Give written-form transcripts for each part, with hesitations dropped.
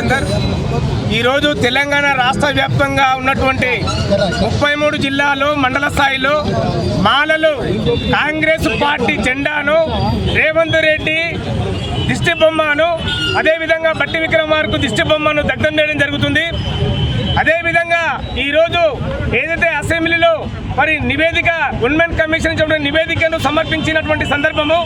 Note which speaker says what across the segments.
Speaker 1: రాజేందర్. ఈరోజు తెలంగాణ రాష్ట్ర వ్యాప్తంగా ఉన్నటువంటి 33 జిల్లాలు మండల స్థాయిలో మాలలు కాంగ్రెస్ పార్టీ జెండాను రేవంత్ రెడ్డి దిష్టి బొమ్మను అదేవిధంగా బట్టి విక్రమార్కు దిష్టి బొమ్మను దగ్ధం చేయడం జరుగుతుంది. అదేవిధంగా ఈరోజు ఏదైతే అసెంబ్లీలో మరి నివేదిక ఉమెన్ కమిషన్ నివేదికను సమర్పించినటువంటి సందర్భము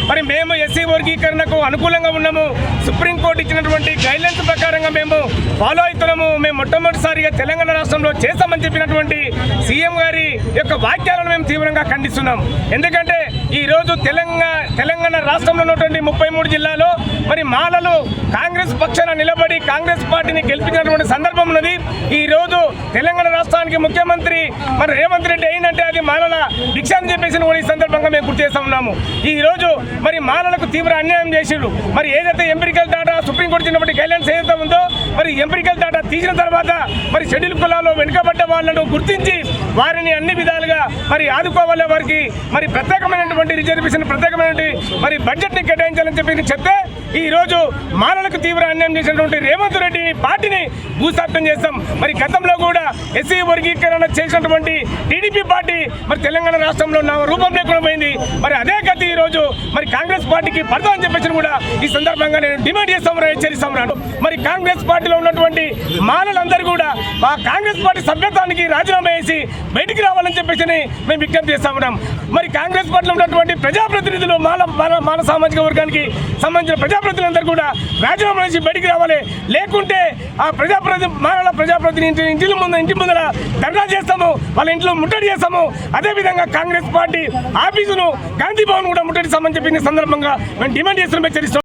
Speaker 1: మరి మేము ఎస్సీ వర్గీకరణకు అనుకూలంగా ఉన్నాము. సుప్రీంకోర్టు ఇచ్చినటువంటి గైడ్లైన్స్ ప్రకారంగా మేము ఫాలో అవుతున్నాము. మేము మొట్టమొదటిసారిగా తెలంగాణ రాష్ట్రంలో చేస్తామని చెప్పినటువంటి సీఎం గారి యొక్క వాక్యాలను మేము తీవ్రంగా ఖండిస్తున్నాం. ఎందుకంటే ఈరోజు తెలంగాణ రాష్ట్రంలో ఉన్నటువంటి 33 జిల్లాలో మరి మాలలు కాంగ్రెస్ పక్షాన నిలబడి కాంగ్రెస్ పార్టీని గెలిపించినటువంటి సందర్భం ఉన్నది. ఈరోజు తెలంగాణ రాష్ట్రానికి ముఖ్యమంత్రి మరి రేవంత్ రెడ్డి అయినంటే అది మాలల భిక్ష అని చెప్పేసి కూడా ఈ సందర్భంగా మేము గుర్తు చేస్తా ఉన్నాము. ఈ రోజు మరి మాలలకు తీవ్ర అన్యాయం చేసిరు. మరి ఏదైతే ఎంపికల్ డాటా సుప్రీంకోర్టు ఇచ్చినటువంటి గైడ్లైన్స్ ఏదైతే ఉందో మరి ఎంపికల్ డాటా తీసిన తర్వాత మరి షెడ్యూల్ కులాల్లో వెనుకబడ్డ వాళ్ళను గుర్తించి వారిని అన్ని విధాలుగా మరి ఆదుకోవాలి. వారికి మరి ప్రత్యేకమైనటువంటి రిజర్వేషన్ ప్రత్యేకమైనటువంటి మరి బడ్జెట్ని కేటాయించాలని చెప్పి చెప్తే ఈ రోజు మాలలకు తీవ్ర అన్యాయం చేసినటువంటి రేవంత్ రెడ్డి పార్టీని భూస్థాపితం చేస్తాం. మరి గతంలో కూడా ఎస్సీ వర్గీకరణ చేసినటువంటి టీడీపీ పార్టీ మరి తెలంగాణ రాష్ట్రంలో రూపం లేకుండా పోయింది. మరి అదే గతి ఈ రోజు మరి కాంగ్రెస్ పార్టీకి పడతా అని చెప్పేసి కూడా ఈ సందర్భంగా నేను డిమాండ్ చేస్తామని హెచ్చరిస్తామన్నాడు. మరి కాంగ్రెస్ పార్టీలో ఉన్నటువంటి మాలలందరూ కూడా మా కాంగ్రెస్ పార్టీ సభ్యత్వానికి రాజీనామా చేసి బయటికి రావాలని చెప్పేసి మేము విజ్ఞప్తి చేస్తా ఉన్నాం. మరి కాంగ్రెస్ పార్టీలో ఉన్నటువంటి ప్రజాప్రతినిధులు మాల సామాజిక వర్గానికి సంబంధించిన ప్రజాప్రతినిధులందరూ కూడా రాజీనామా చేసి బయటికి రావాలి. లేకుంటే ఆ మాల ప్రజాప్రతినిధి ఇంటి ముందర ధర్నా చేస్తాము, వాళ్ళ ఇంట్లో ముట్టడి చేస్తాము. అదేవిధంగా కాంగ్రెస్ పార్టీ ఆఫీసును గాంధీ భవన్ కూడా ముట్టడి చేస్తామని చెప్పిన సందర్భంగా మేము డిమాండ్ చేస్తున్నాం, హెచ్చరిస్తాం.